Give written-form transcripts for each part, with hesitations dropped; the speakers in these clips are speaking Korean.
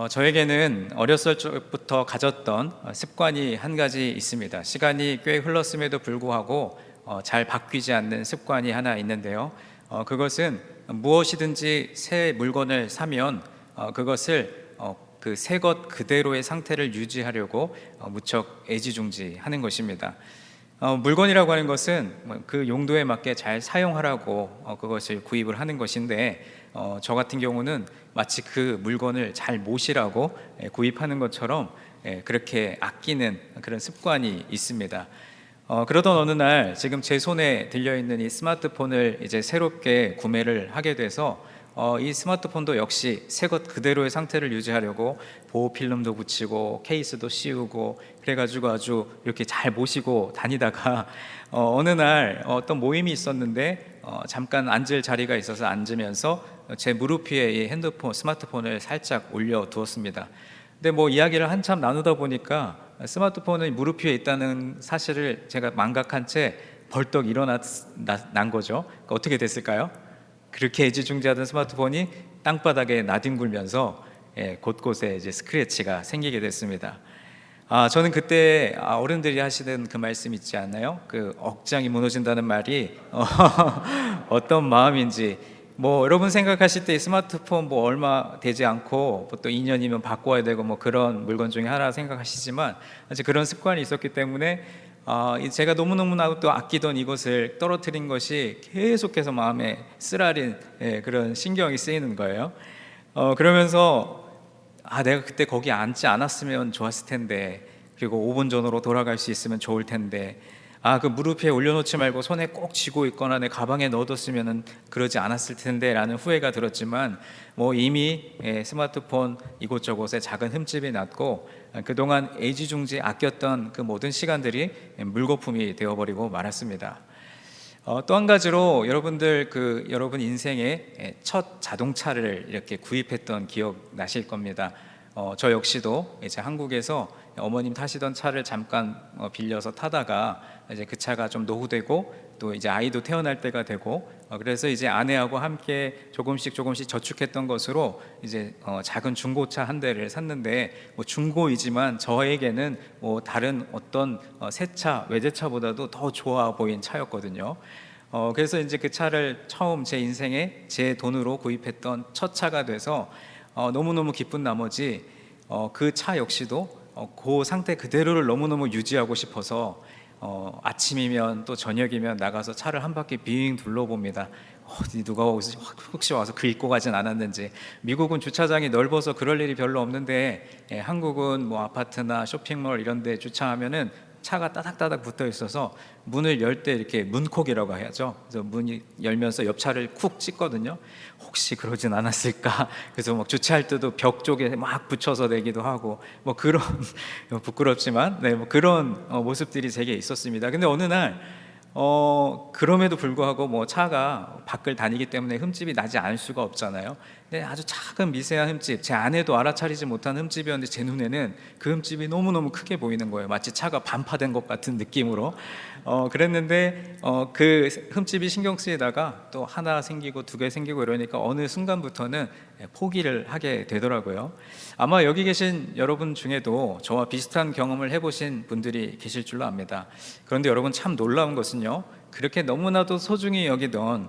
저에게는 어렸을 적부터 가졌던 습관이 한 가지 있습니다. 시간이 꽤 흘렀음에도 불구하고 잘 바뀌지 않는 습관이 하나 있는데요. 그것은 무엇이든지 새 물건을 사면 그것을 그 새 것 그대로의 상태를 유지하려고 무척 애지중지하는 것입니다. 물건이라고 하는 것은 그 용도에 맞게 잘 사용하라고 그것을 구입을 하는 것인데, 저 같은 경우는 마치 그 물건을 잘 모시라고 구입하는 것처럼 그렇게 아끼는 그런 습관이 있습니다. 그러던 어느 날 지금 제 손에 들려있는 이 스마트폰을 이제 새롭게 구매를 하게 돼서 이 스마트폰도 역시 새 것 그대로의 상태를 유지하려고 보호 필름도 붙이고 케이스도 씌우고 그래가지고 아주 이렇게 잘 모시고 다니다가 어느 날 어떤 모임이 있었는데 잠깐 앉을 자리가 있어서 앉으면서 제 무릎 위에 이 스마트폰을 살짝 올려두었습니다. 근데 뭐 이야기를 한참 나누다 보니까 스마트폰이 무릎 위에 있다는 사실을 제가 망각한 채 벌떡 난 거죠. 그러니까 어떻게 됐을까요? 그렇게 애지중지하던 스마트폰이 땅바닥에 나뒹굴면서 곳곳에 이제 스크래치가 생기게 됐습니다. 저는 그때 어른들이 하시는 그 말씀 있지 않나요? 그 억장이 무너진다는 말이 어떤 마음인지, 뭐 여러분 생각하실 때 스마트폰 뭐 얼마 되지 않고 또 2년이면 바꿔야 되고 뭐 그런 물건 중에 하나 생각하시지만, 사실 그런 습관이 있었기 때문에 제가 너무너무나 또 아끼던 이것을 떨어뜨린 것이 계속해서 마음에 쓰라린 그런 신경이 쓰이는 거예요. 그러면서 내가 그때 거기 앉지 않았으면 좋았을 텐데, 그리고 5분 전으로 돌아갈 수 있으면 좋을 텐데, 그 무릎에 올려놓지 말고 손에 꼭 쥐고 있거나 내 가방에 넣어뒀으면 그러지 않았을 텐데 라는 후회가 들었지만, 뭐 이미 스마트폰 이곳저곳에 작은 흠집이 났고 그동안 애지중지 아꼈던 그 모든 시간들이 물거품이 되어버리고 말았습니다. 또 한 가지로 여러분 인생의 첫 자동차를 이렇게 구입했던 기억 나실 겁니다. 저 역시도 이제 한국에서 어머님 타시던 차를 잠깐 빌려서 타다가 이제 그 차가 좀 노후되고 또 이제 아이도 태어날 때가 되고, 그래서 이제 아내하고 함께 조금씩 저축했던 것으로 이제 작은 중고차 한 대를 샀는데, 뭐 중고이지만 저에게는 뭐 다른 어떤 새 차, 외제차보다도 더 좋아 보인 차였거든요. 그래서 이제 그 차를 처음 제 인생에 제 돈으로 구입했던 첫 차가 돼서 너무너무 기쁜 나머지 그 차 역시도 그 상태 그대로를 너무너무 유지하고 싶어서 아침이면 또 저녁이면 나가서 차를 한 바퀴 빙 둘러봅니다. 누가 혹시 와서 긁고 가진 않았는지. 미국은 주차장이 넓어서 그럴 일이 별로 없는데 한국은 뭐 아파트나 쇼핑몰 이런 데 주차하면은 차가 따닥따닥 붙어 있어서 문을 열 때 이렇게 문콕이라고 하죠. 그래서 문이 열면서 옆차를 쿡 찍거든요. 혹시 그러진 않았을까. 그래서 막 주차할 때도 벽 쪽에 막 붙여서 내기도 하고 뭐 그런 부끄럽지만 뭐 그런 모습들이 제게 있었습니다. 근데 어느 날 그럼에도 불구하고 뭐 차가 밖을 다니기 때문에 흠집이 나지 않을 수가 없잖아요. 근데 아주 작은 미세한 흠집, 제 아내도 알아차리지 못한 흠집이었는데 제 눈에는 그 흠집이 너무너무 크게 보이는 거예요. 마치 차가 반파된 것 같은 느낌으로. 그랬는데 그 흠집이 신경 쓰이다가 또 하나 생기고 두 개 생기고 이러니까 어느 순간부터는 포기를 하게 되더라고요. 아마 여기 계신 여러분 중에도 저와 비슷한 경험을 해보신 분들이 계실 줄로 압니다. 그런데 여러분 참 놀라운 것은요, 그렇게 너무나도 소중히 여기던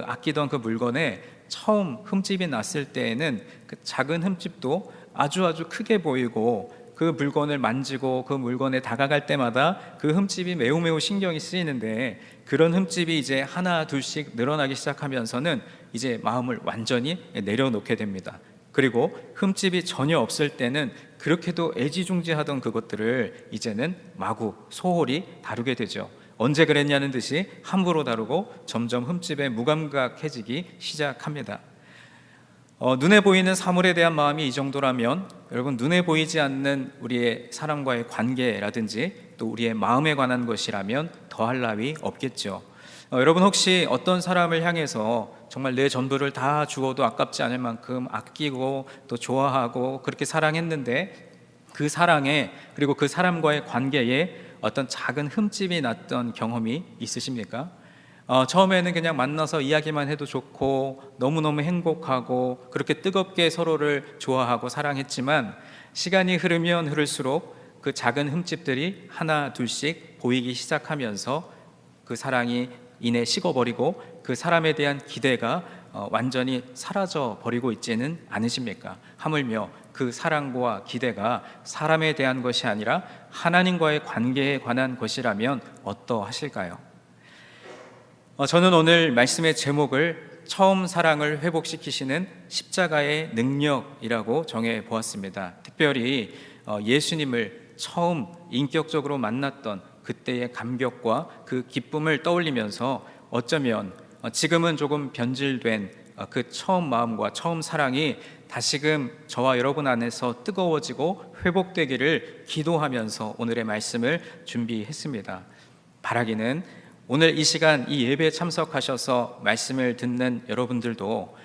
아끼던 그 물건에 처음 흠집이 났을 때에는 그 작은 흠집도 아주 크게 보이고, 그 물건을 만지고 그 물건에 다가갈 때마다 그 흠집이 매우 신경이 쓰이는데, 그런 흠집이 이제 하나 둘씩 늘어나기 시작하면서는 이제 마음을 완전히 내려놓게 됩니다. 그리고 흠집이 전혀 없을 때는 그렇게도 애지중지하던 그것들을 이제는 마구 소홀히 다루게 되죠. 언제 그랬냐는 듯이 함부로 다루고 점점 흠집에 무감각해지기 시작합니다. 눈에 보이는 사물에 대한 마음이 이 정도라면 여러분, 눈에 보이지 않는 우리의 사람과의 관계라든지 또 우리의 마음에 관한 것이라면 더할 나위 없겠죠. 여러분, 혹시 어떤 사람을 향해서 정말 내 전부를 다 주어도 아깝지 않을 만큼 아끼고 또 좋아하고 그렇게 사랑했는데, 그 사랑에 그리고 그 사람과의 관계에 어떤 작은 흠집이 났던 경험이 있으십니까? 처음에는 그냥 만나서 이야기만 해도 좋고 너무너무 행복하고 그렇게 뜨겁게 서로를 좋아하고 사랑했지만 시간이 흐르면 흐를수록 그 작은 흠집들이 하나 둘씩 보이기 시작하면서 그 사랑이 이내 식어버리고 그 사람에 대한 기대가 완전히 사라져 버리고 있지는 않으십니까? 하물며 그 사랑과 기대가 사람에 대한 것이 아니라 하나님과의 관계에 관한 것이라면 어떠하실까요? 저는 오늘 말씀의 제목을 처음 사랑을 회복시키시는 십자가의 능력이라고 정해 보았습니다. 특별히 예수님을 처음 인격적으로 만났던 그때의 감격과 그 기쁨을 떠올리면서 어쩌면 지금은 조금 변질된 그 처음 마음과 처음 사랑이 다시금 저와 여러분 안에서 뜨거워지고 회복되기를 기도하면서 오늘의 말씀을 준비했습니다. 바라기는 오늘 이 시간 이 예배에 참석하셔서 말씀을 듣는 여러분들도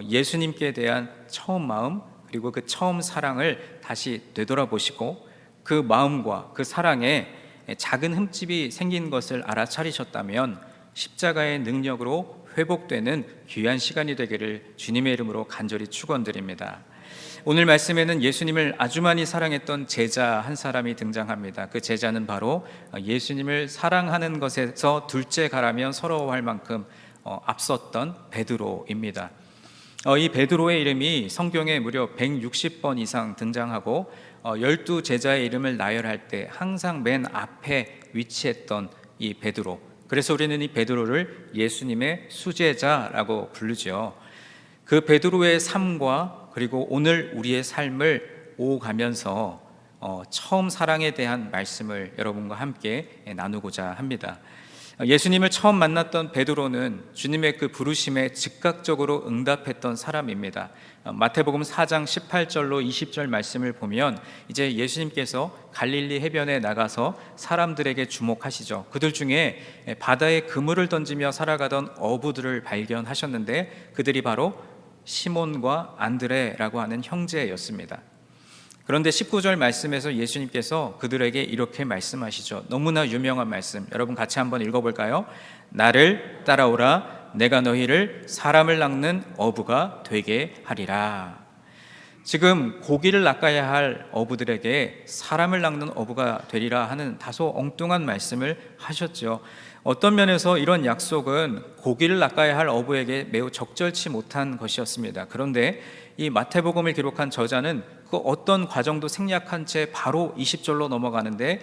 예수님께 대한 처음 마음 그리고 그 처음 사랑을 다시 되돌아보시고 그 마음과 그 사랑에 작은 흠집이 생긴 것을 알아차리셨다면 십자가의 능력으로 회복되는 귀한 시간이 되기를 주님의 이름으로 간절히 축원드립니다. 오늘 말씀에는 예수님을 아주 많이 사랑했던 제자 한 사람이 등장합니다. 그 제자는 바로 예수님을 사랑하는 것에서 둘째 가라면 서러워할 만큼 앞섰던 베드로입니다. 이 베드로의 이름이 성경에 무려 160번 이상 등장하고 12제자의 이름을 나열할 때 항상 맨 앞에 위치했던 이 베드로. 그래서 우리는 이 베드로를 예수님의 수제자라고 부르죠. 그 베드로의 삶과 그리고 오늘 우리의 삶을 오가면서 처음 사랑에 대한 말씀을 여러분과 함께 나누고자 합니다. 예수님을 처음 만났던 베드로는 주님의 그 부르심에 즉각적으로 응답했던 사람입니다. 마태복음 4장 18절로 20절 말씀을 보면 이제 예수님께서 갈릴리 해변에 나가서 사람들에게 주목하시죠. 그들 중에 바다에 그물을 던지며 살아가던 어부들을 발견하셨는데 그들이 바로 시몬과 안드레라고 하는 형제였습니다. 그런데 19절 말씀에서 예수님께서 그들에게 이렇게 말씀하시죠. 너무나 유명한 말씀, 여러분 같이 한번 읽어볼까요? 나를 따라오라, 내가 너희를 사람을 낚는 어부가 되게 하리라. 지금 고기를 낚아야 할 어부들에게 사람을 낚는 어부가 되리라 하는 다소 엉뚱한 말씀을 하셨죠. 어떤 면에서 이런 약속은 고기를 낚아야 할 어부에게 매우 적절치 못한 것이었습니다. 그런데 이 마태복음을 기록한 저자는 그 어떤 과정도 생략한 채 바로 20절로 넘어가는데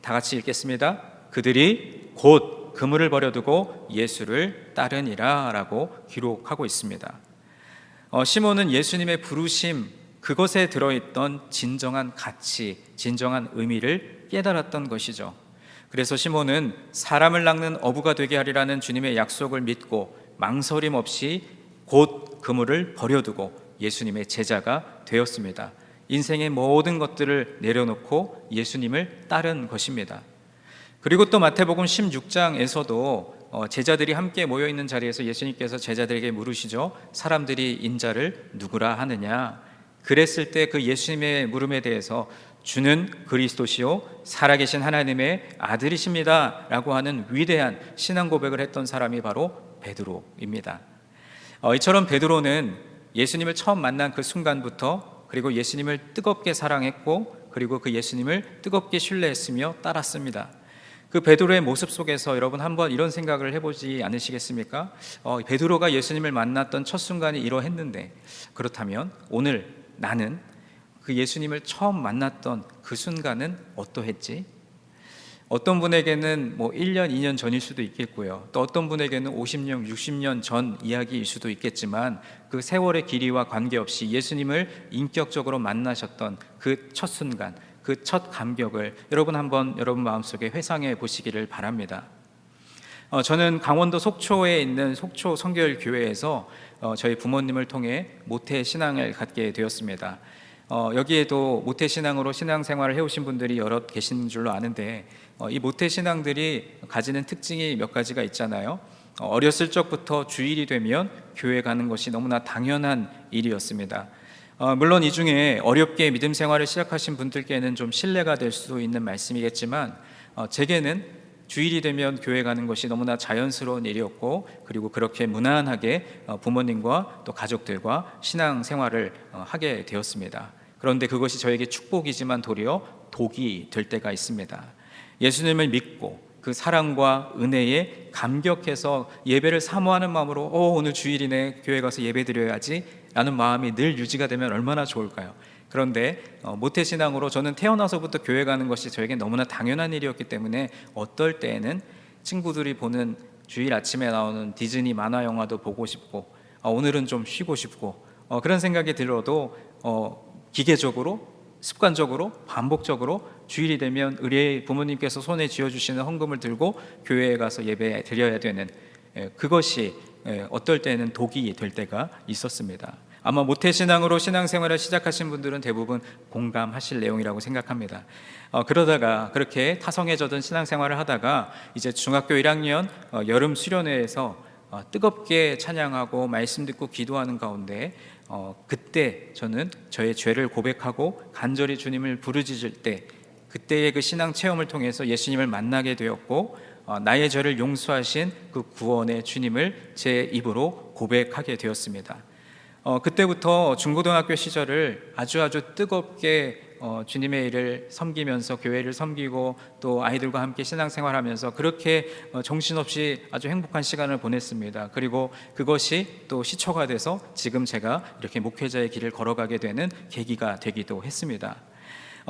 다 같이 읽겠습니다. 그들이 곧 그물을 버려두고 예수를 따르니라 라고 기록하고 있습니다. 시몬은 예수님의 부르심, 그것에 들어있던 진정한 가치, 진정한 의미를 깨달았던 것이죠. 그래서 시몬은 사람을 낚는 어부가 되게 하리라는 주님의 약속을 믿고 망설임 없이 곧 그물을 버려두고 예수님의 제자가 되었습니다. 인생의 모든 것들을 내려놓고 예수님을 따른 것입니다. 그리고 또 마태복음 16장에서도 제자들이 함께 모여있는 자리에서 예수님께서 제자들에게 물으시죠. 사람들이 인자를 누구라 하느냐? 그랬을 때 그 예수님의 물음에 대해서 주는 그리스도시요 살아계신 하나님의 아들이십니다 라고 하는 위대한 신앙 고백을 했던 사람이 바로 베드로입니다. 이처럼 베드로는 예수님을 처음 만난 그 순간부터 그리고 예수님을 뜨겁게 사랑했고 그리고 그 예수님을 뜨겁게 신뢰했으며 따랐습니다. 그 베드로의 모습 속에서 여러분 한번 이런 생각을 해보지 않으시겠습니까? 베드로가 예수님을 만났던 첫 순간이 이러했는데 그렇다면 오늘 나는 그 예수님을 처음 만났던 그 순간은 어떠했지? 어떤 분에게는 1년, 2년 전일 수도 있겠고요. 또 어떤 분에게는 50년, 60년 전 이야기일 수도 있겠지만 그 세월의 길이와 관계없이 예수님을 인격적으로 만나셨던 그 첫 순간, 그 첫 감격을 여러분 한번 여러분 마음속에 회상해 보시기를 바랍니다. 저는 강원도 속초에 있는 속초 성결교회에서 저희 부모님을 통해 모태 신앙을 갖게 되었습니다. 여기에도 모태신앙으로 신앙생활을 해오신 분들이 여럿 계신 줄로 아는데 이 모태신앙들이 가지는 특징이 몇 가지가 있잖아요. 어렸을 적부터 주일이 되면 교회 가는 것이 너무나 당연한 일이었습니다. 물론 이 중에 어렵게 믿음 생활을 시작하신 분들께는 좀 신뢰가 될 수도 있는 말씀이겠지만 제게는 주일이 되면 교회 가는 것이 너무나 자연스러운 일이었고, 그리고 그렇게 무난하게 부모님과 또 가족들과 신앙 생활을 하게 되었습니다. 그런데 그것이 저에게 축복이지만 도리어 독이 될 때가 있습니다. 예수님을 믿고 그 사랑과 은혜에 감격해서 예배를 사모하는 마음으로 오늘 주일이네, 교회 가서 예배 드려야지 라는 마음이 늘 유지가 되면 얼마나 좋을까요? 그런데 모태신앙으로 저는 태어나서부터 교회 가는 것이 저에게 너무나 당연한 일이었기 때문에 어떨 때에는 친구들이 보는 주일 아침에 나오는 디즈니 만화 영화도 보고 싶고, 오늘은 좀 쉬고 싶고, 그런 생각이 들어도 기계적으로, 습관적으로, 반복적으로 주일이 되면 의뢰 부모님께서 손에 쥐어주시는 헌금을 들고 교회에 가서 예배 드려야 되는, 그것이 어떨 때는 독이 될 때가 있었습니다. 아마 모태신앙으로 신앙생활을 시작하신 분들은 대부분 공감하실 내용이라고 생각합니다. 그러다가 그렇게 타성해져던 신앙생활을 하다가 이제 중학교 1학년 여름 수련회에서 뜨겁게 찬양하고 말씀 듣고 기도하는 가운데 그때 저는 저의 죄를 고백하고 간절히 주님을 부르짖을 때, 그때의 그 신앙 체험을 통해서 예수님을 만나게 되었고, 나의 죄를 용서하신 그 구원의 주님을 제 입으로 고백하게 되었습니다. 그때부터 중고등학교 시절을 아주 뜨겁게 주님의 일을 섬기면서 교회를 섬기고 또 아이들과 함께 신앙생활하면서 그렇게 정신없이 아주 행복한 시간을 보냈습니다. 그리고 그것이 또 시초가 돼서 지금 제가 이렇게 목회자의 길을 걸어가게 되는 계기가 되기도 했습니다.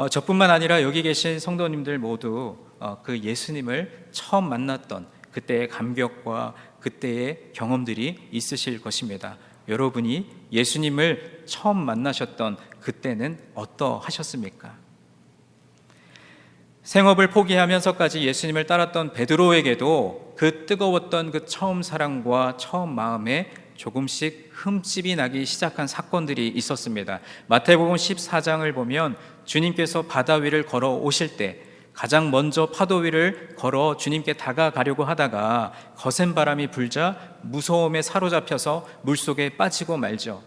저뿐만 아니라 여기 계신 성도님들 모두 그 예수님을 처음 만났던 그때의 감격과 그때의 경험들이 있으실 것입니다. 여러분이 예수님을 처음 만나셨던 그때는 어떠하셨습니까? 생업을 포기하면서까지 예수님을 따랐던 베드로에게도 그 뜨거웠던 그 처음 사랑과 처음 마음에 조금씩 흠집이 나기 시작한 사건들이 있었습니다. 마태복음 14장을 보면 주님께서 바다 위를 걸어 오실 때 가장 먼저 파도 위를 걸어 주님께 다가가려고 하다가 거센 바람이 불자 무서움에 사로잡혀서 물속에 빠지고 말죠.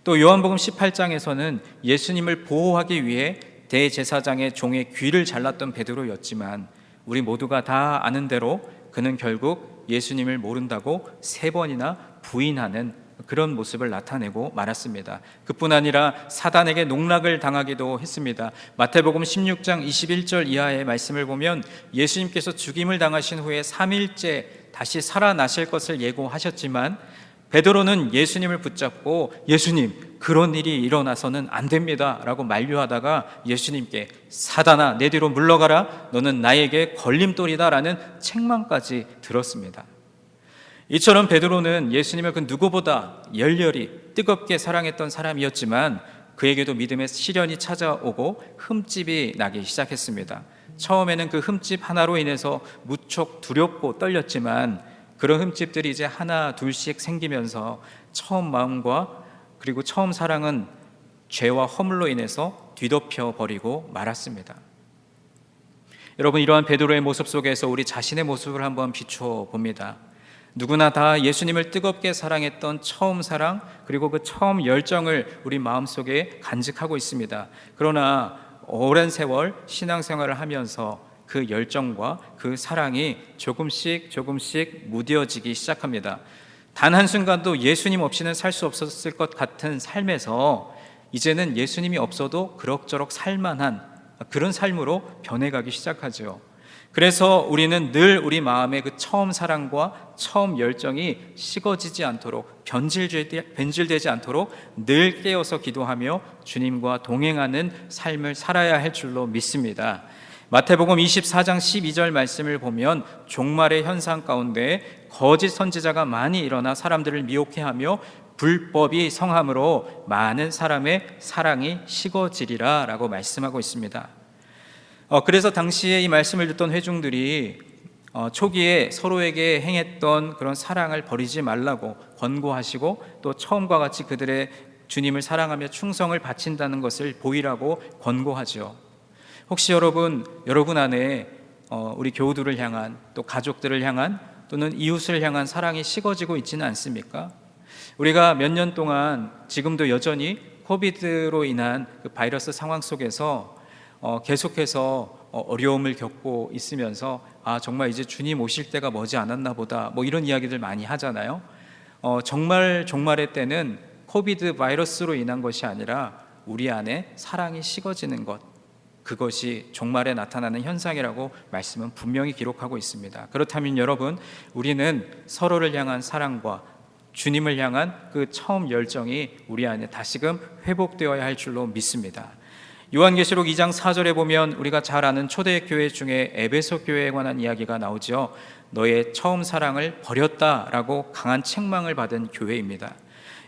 또 요한복음 18장에서는 예수님을 보호하기 위해 대제사장의 종의 귀를 잘랐던 베드로였지만, 우리 모두가 다 아는 대로 그는 결국 예수님을 모른다고 3번이나 부인하는 그런 모습을 나타내고 말았습니다. 그뿐 아니라 사단에게 농락을 당하기도 했습니다. 마태복음 16장 21절 이하의 말씀을 보면 예수님께서 죽임을 당하신 후에 3일째 다시 살아나실 것을 예고하셨지만 베드로는 예수님을 붙잡고 예수님, 그런 일이 일어나서는 안 됩니다 라고 만류하다가 예수님께 사단아, 내 뒤로 물러가라, 너는 나에게 걸림돌이다 라는 책망까지 들었습니다. 이처럼 베드로는 예수님을 그 누구보다 열렬히 뜨겁게 사랑했던 사람이었지만 그에게도 믿음의 시련이 찾아오고 흠집이 나기 시작했습니다. 처음에는 그 흠집 하나로 인해서 무척 두렵고 떨렸지만 그런 흠집들이 이제 하나 둘씩 생기면서 처음 마음과 그리고 처음 사랑은 죄와 허물로 인해서 뒤덮여 버리고 말았습니다. 여러분, 이러한 베드로의 모습 속에서 우리 자신의 모습을 한번 비추어 봅니다. 누구나 다 예수님을 뜨겁게 사랑했던 처음 사랑, 그리고 그 처음 열정을 우리 마음속에 간직하고 있습니다. 그러나 오랜 세월 신앙생활을 하면서 그 열정과 그 사랑이 조금씩 무뎌지기 시작합니다. 단 한순간도 예수님 없이는 살 수 없었을 것 같은 삶에서 이제는 예수님이 없어도 그럭저럭 살만한 그런 삶으로 변해가기 시작하죠. 그래서 우리는 늘 우리 마음의 그 처음 사랑과 처음 열정이 식어지지 않도록, 변질되지 않도록 늘 깨어서 기도하며 주님과 동행하는 삶을 살아야 할 줄로 믿습니다. 마태복음 24장 12절 말씀을 보면 종말의 현상 가운데 거짓 선지자가 많이 일어나 사람들을 미혹해하며 불법이 성함으로 많은 사람의 사랑이 식어지리라 라고 말씀하고 있습니다. 그래서 당시에 이 말씀을 듣던 회중들이 초기에 서로에게 행했던 그런 사랑을 버리지 말라고 권고하시고 또 처음과 같이 그들의 주님을 사랑하며 충성을 바친다는 것을 보이라고 권고하죠. 혹시 여러분 안에 우리 교우들을 향한, 또 가족들을 향한, 또는 이웃을 향한 사랑이 식어지고 있지는 않습니까? 우리가 몇 년 동안 지금도 여전히 코비드로 인한 그 바이러스 상황 속에서 계속해서 어려움을 겪고 있으면서 정말 이제 주님 오실 때가 머지 않았나 보다, 뭐 이런 이야기들 많이 하잖아요. 정말 종말의 때는 코비드 바이러스로 인한 것이 아니라 우리 안에 사랑이 식어지는 것, 그것이 종말에 나타나는 현상이라고 말씀은 분명히 기록하고 있습니다. 그렇다면 여러분, 우리는 서로를 향한 사랑과 주님을 향한 그 처음 열정이 우리 안에 다시금 회복되어야 할 줄로 믿습니다. 요한계시록 2장 4절에 보면 우리가 잘 아는 초대교회 중에 에베소 교회에 관한 이야기가 나오죠. 너의 처음 사랑을 버렸다라고 강한 책망을 받은 교회입니다.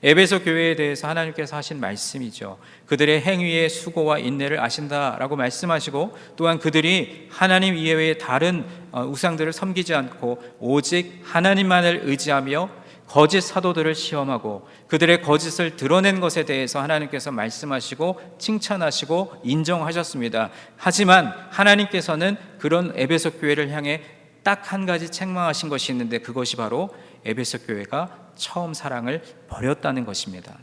에베소 교회에 대해서 하나님께서 하신 말씀이죠. 그들의 행위의 수고와 인내를 아신다라고 말씀하시고, 또한 그들이 하나님 이외의 다른 우상들을 섬기지 않고 오직 하나님만을 의지하며 거짓 사도들을 시험하고 그들의 거짓을 드러낸 것에 대해서 하나님께서 말씀하시고 칭찬하시고 인정하셨습니다. 하지만 하나님께서는 그런 에베소 교회를 향해 딱 한 가지 책망하신 것이 있는데, 그것이 바로 에베소 교회가 처음 사랑을 버렸다는 것입니다.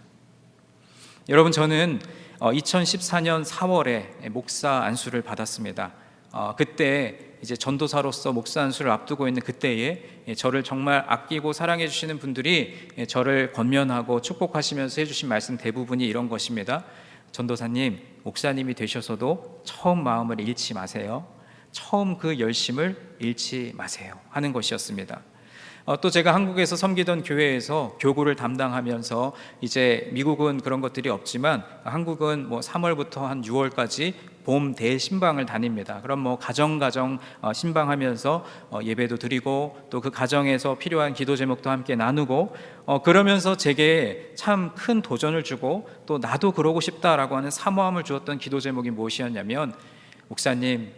여러분, 저는 2014년 4월에 목사 안수를 받았습니다. 그때 이제 전도사로서 목사 안수를 앞두고 있는 그때에 저를 정말 아끼고 사랑해 주시는 분들이 저를 권면하고 축복하시면서 해주신 말씀 대부분이 이런 것입니다. 전도사님, 목사님이 되셔서도 처음 마음을 잃지 마세요. 처음 그 열심을 잃지 마세요 하는 것이었습니다. 또 제가 한국에서 섬기던 교회에서 교구를 담당하면서, 이제 미국은 그런 것들이 없지만 한국은 3월부터 한 6월까지 봄 대신방을 다닙니다. 그럼 가정 신방하면서 예배도 드리고, 또 그 가정에서 필요한 기도 제목도 함께 나누고, 그러면서 제게 참 큰 도전을 주고 또 나도 그러고 싶다라고 하는 사모함을 주었던 기도 제목이 무엇이었냐면, 목사님,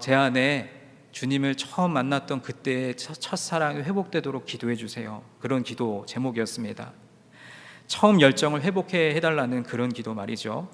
제 안에 주님을 처음 만났던 그때의 첫사랑이 회복되도록 기도해 주세요. 그런 기도 제목이었습니다. 처음 열정을 회복해 해달라는 그런 기도 말이죠.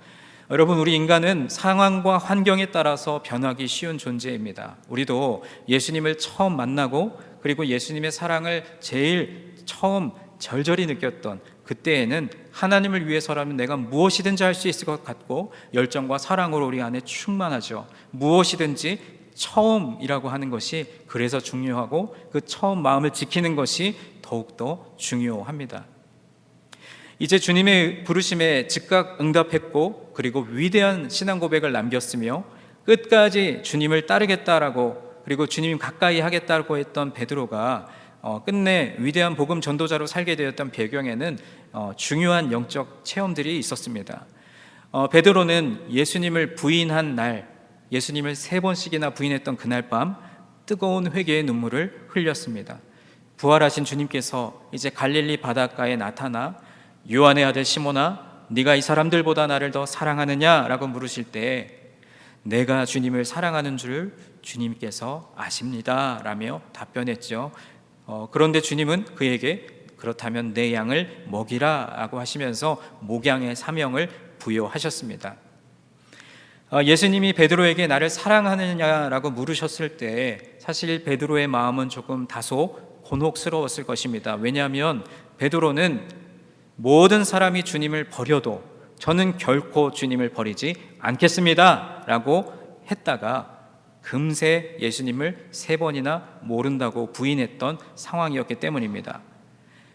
여러분, 우리 인간은 상황과 환경에 따라서 변하기 쉬운 존재입니다. 우리도 예수님을 처음 만나고, 그리고 예수님의 사랑을 제일 처음 절절히 느꼈던 그때에는 하나님을 위해서라면 내가 무엇이든지 할 수 있을 것 같고, 열정과 사랑으로 우리 안에 충만하죠. 무엇이든지 처음이라고 하는 것이 그래서 중요하고, 그 처음 마음을 지키는 것이 더욱더 중요합니다. 이제 주님의 부르심에 즉각 응답했고, 그리고 위대한 신앙 고백을 남겼으며 끝까지 주님을 따르겠다라고, 그리고 주님 가까이 하겠다고 했던 베드로가 끝내 위대한 복음 전도자로 살게 되었던 배경에는 중요한 영적 체험들이 있었습니다. 베드로는 예수님을 부인한 날, 예수님을 3번씩이나 부인했던 그날 밤 뜨거운 회개의 눈물을 흘렸습니다. 부활하신 주님께서 이제 갈릴리 바닷가에 나타나 요한의 아들 시몬아, 네가 이 사람들보다 나를 더 사랑하느냐라고 물으실 때, 내가 주님을 사랑하는 줄 주님께서 아십니다 라며 답변했죠. 그런데 주님은 그에게 그렇다면 내 양을 먹이라 라고 하시면서 목양의 사명을 부여하셨습니다. 예수님이 베드로에게 나를 사랑하느냐라고 물으셨을 때 사실 베드로의 마음은 조금 다소 곤혹스러웠을 것입니다. 왜냐하면 베드로는 모든 사람이 주님을 버려도 저는 결코 주님을 버리지 않겠습니다 라고 했다가 금세 예수님을 3번이나 모른다고 부인했던 상황이었기 때문입니다.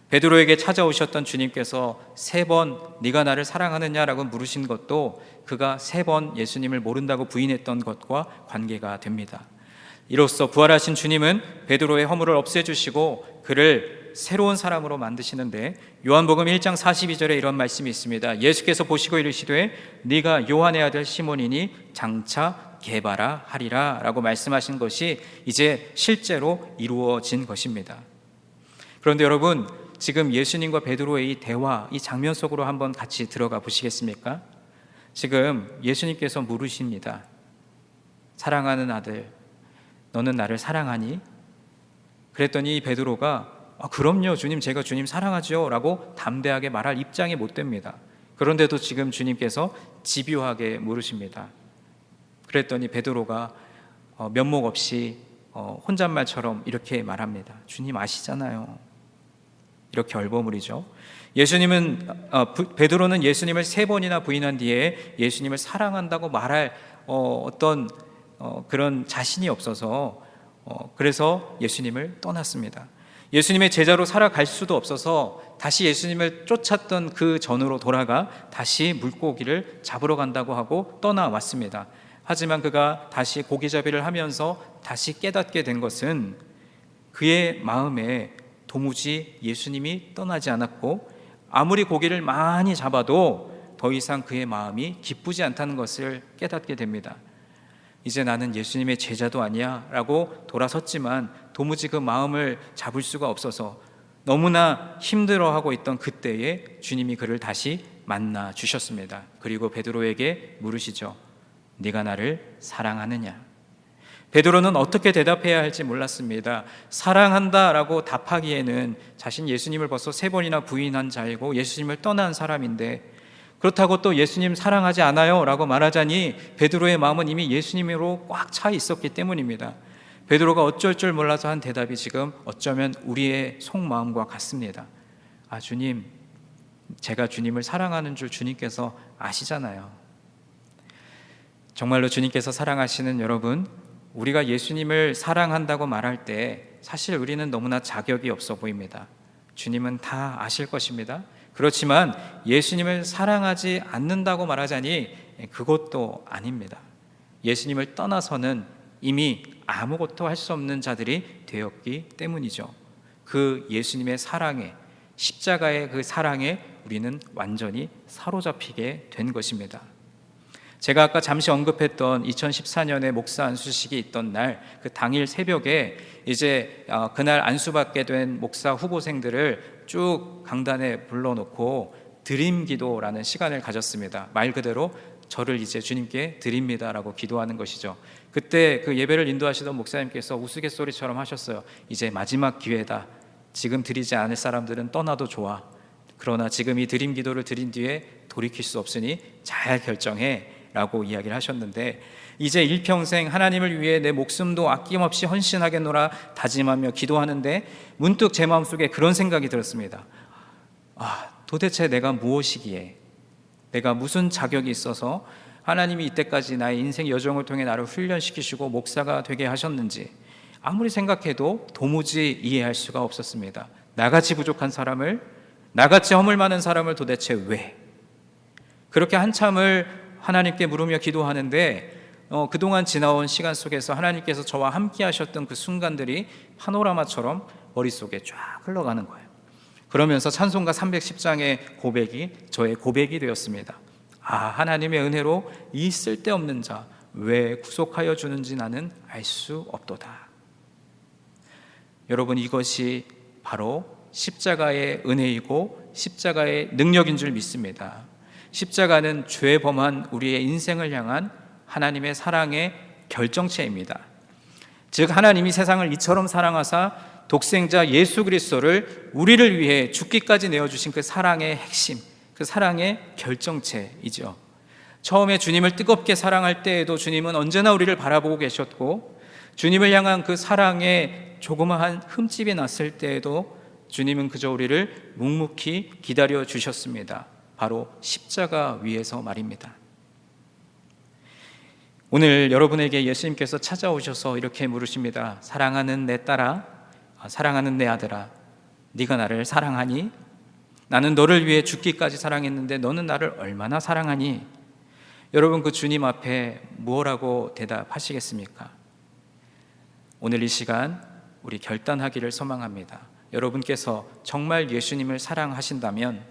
베드로에게 찾아오셨던 주님께서 3번 네가 나를 사랑하느냐라고 물으신 것도 그가 3번 예수님을 모른다고 부인했던 것과 관계가 됩니다. 이로써 부활하신 주님은 베드로의 허물을 없애주시고 그를 새로운 사람으로 만드시는데, 요한복음 1장 42절에 이런 말씀이 있습니다. 예수께서 보시고 이르시되 네가 요한의 아들 시몬이니 장차 게바라 하리라 라고 말씀하신 것이 이제 실제로 이루어진 것입니다. 그런데 여러분, 지금 예수님과 베드로의 이 대화, 이 장면 속으로 한번 같이 들어가 보시겠습니까? 지금 예수님께서 물으십니다. 사랑하는 아들, 너는 나를 사랑하니? 그랬더니 베드로가 그럼요 주님, 제가 주님 사랑하죠 라고 담대하게 말할 입장이 못 됩니다. 그런데도 지금 주님께서 집요하게 물으십니다. 그랬더니 베드로가 면목 없이 혼잣말처럼 이렇게 말합니다. 주님 아시잖아요. 이렇게 얼버무리죠. 베드로는 예수님을 3번이나 부인한 뒤에 예수님을 사랑한다고 말할 어떤 그런 자신이 없어서 그래서 예수님을 떠났습니다. 예수님의 제자로 살아갈 수도 없어서 다시 예수님을 쫓았던 그 전으로 돌아가 다시 물고기를 잡으러 간다고 하고 떠나왔습니다. 하지만 그가 다시 고기잡이를 하면서 다시 깨닫게 된 것은 그의 마음에 도무지 예수님이 떠나지 않았고 아무리 고기를 많이 잡아도 더 이상 그의 마음이 기쁘지 않다는 것을 깨닫게 됩니다. 이제 나는 예수님의 제자도 아니야 라고 돌아섰지만 도무지 그 마음을 잡을 수가 없어서 너무나 힘들어하고 있던 그때에 주님이 그를 다시 만나 주셨습니다. 그리고 베드로에게 물으시죠. 네가 나를 사랑하느냐? 베드로는 어떻게 대답해야 할지 몰랐습니다. 사랑한다라고 답하기에는 자신 예수님을 벌써 3번이나 부인한 자이고 예수님을 떠난 사람인데, 그렇다고 또 예수님 사랑하지 않아요 라고 말하자니 베드로의 마음은 이미 예수님으로 꽉 차 있었기 때문입니다. 베드로가 어쩔 줄 몰라서 한 대답이 지금 어쩌면 우리의 속마음과 같습니다. 주님, 제가 주님을 사랑하는 줄 주님께서 아시잖아요. 정말로 주님께서 사랑하시는 여러분, 우리가 예수님을 사랑한다고 말할 때 사실 우리는 너무나 자격이 없어 보입니다. 주님은 다 아실 것입니다. 그렇지만 예수님을 사랑하지 않는다고 말하자니 그것도 아닙니다. 예수님을 떠나서는 이미 아무것도 할 수 없는 자들이 되었기 때문이죠. 그 예수님의 사랑에, 십자가의 그 사랑에 우리는 완전히 사로잡히게 된 것입니다. 제가 아까 잠시 언급했던 2014년에 목사 안수식이 있던 날, 그 당일 새벽에 이제 그날 안수받게 된 목사 후보생들을 쭉 강단에 불러놓고 드림 기도라는 시간을 가졌습니다. 말 그대로 저를 이제 주님께 드립니다라고 기도하는 것이죠. 그때 그 예배를 인도하시던 목사님께서 우스갯소리처럼 하셨어요. 이제 마지막 기회다. 지금 드리지 않을 사람들은 떠나도 좋아. 그러나 지금 이 드림 기도를 드린 뒤에 돌이킬 수 없으니 잘 결정해 라고 이야기를 하셨는데, 이제 일평생 하나님을 위해 내 목숨도 아낌없이 헌신하겠노라 다짐하며 기도하는데 문득 제 마음속에 그런 생각이 들었습니다. 도대체 내가 무엇이기에, 내가 무슨 자격이 있어서 하나님이 이때까지 나의 인생 여정을 통해 나를 훈련시키시고 목사가 되게 하셨는지 아무리 생각해도 도무지 이해할 수가 없었습니다. 나같이 부족한 사람을, 나같이 허물 많은 사람을 도대체 왜? 그렇게 한참을 하나님께 물으며 기도하는데 그동안 지나온 시간 속에서 하나님께서 저와 함께 하셨던 그 순간들이 파노라마처럼 머릿속에 쫙 흘러가는 거예요. 그러면서 찬송가 310장의 고백이 저의 고백이 되었습니다. 하나님의 은혜로 이 쓸데없는 자 왜 구속하여 주는지 나는 알 수 없도다. 여러분, 이것이 바로 십자가의 은혜이고 십자가의 능력인 줄 믿습니다. 십자가는 죄 범한 우리의 인생을 향한 하나님의 사랑의 결정체입니다. 즉 하나님이 세상을 이처럼 사랑하사 독생자 예수 그리스도를 우리를 위해 죽기까지 내어주신 그 사랑의 핵심, 그 사랑의 결정체이죠. 처음에 주님을 뜨겁게 사랑할 때에도 주님은 언제나 우리를 바라보고 계셨고, 주님을 향한 그 사랑에 조그마한 흠집이 났을 때에도 주님은 그저 우리를 묵묵히 기다려 주셨습니다. 바로 십자가 위에서 말입니다. 오늘 여러분에게 예수님께서 찾아오셔서 이렇게 물으십니다. 사랑하는 내 딸아, 사랑하는 내 아들아, 네가 나를 사랑하니? 나는 너를 위해 죽기까지 사랑했는데 너는 나를 얼마나 사랑하니? 여러분, 그 주님 앞에 무엇라고 대답하시겠습니까? 오늘 이 시간 우리 결단하기를 소망합니다. 여러분께서 정말 예수님을 사랑하신다면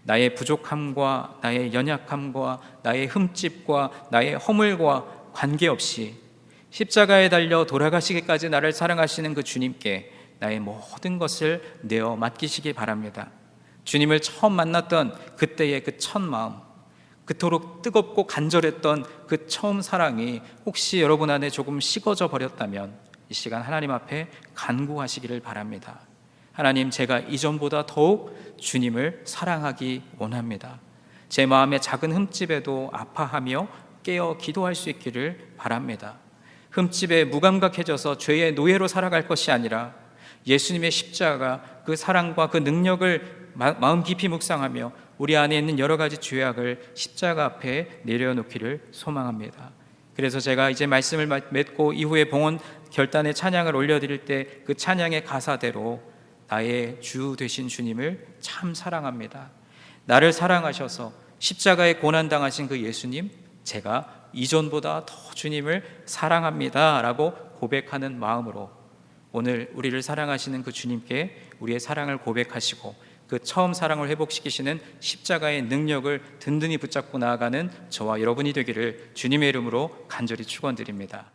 나의 부족함과 나의 연약함과 나의 흠집과 나의 허물과 관계없이 십자가에 달려 돌아가시기까지 나를 사랑하시는 그 주님께 나의 모든 것을 내어 맡기시기 바랍니다. 주님을 처음 만났던 그때의 그 첫 마음, 그토록 뜨겁고 간절했던 그 처음 사랑이 혹시 여러분 안에 조금 식어져 버렸다면 이 시간 하나님 앞에 간구하시기를 바랍니다. 하나님, 제가 이전보다 더욱 주님을 사랑하기 원합니다. 제 마음의 작은 흠집에도 아파하며 깨어 기도할 수 있기를 바랍니다. 흠집에 무감각해져서 죄의 노예로 살아갈 것이 아니라 예수님의 십자가, 그 사랑과 그 능력을 마음 깊이 묵상하며 우리 안에 있는 여러 가지 죄악을 십자가 앞에 내려놓기를 소망합니다. 그래서 제가 이제 말씀을 맺고 이후에 봉헌 결단의 찬양을 올려드릴 때 그 찬양의 가사대로 나의 주 되신 주님을 참 사랑합니다. 나를 사랑하셔서 십자가에 고난당하신 그 예수님, 제가 이전보다 더 주님을 사랑합니다 라고 고백하는 마음으로 오늘 우리를 사랑하시는 그 주님께 우리의 사랑을 고백하시고 그 처음 사랑을 회복시키시는 십자가의 능력을 든든히 붙잡고 나아가는 저와 여러분이 되기를 주님의 이름으로 간절히 축원드립니다.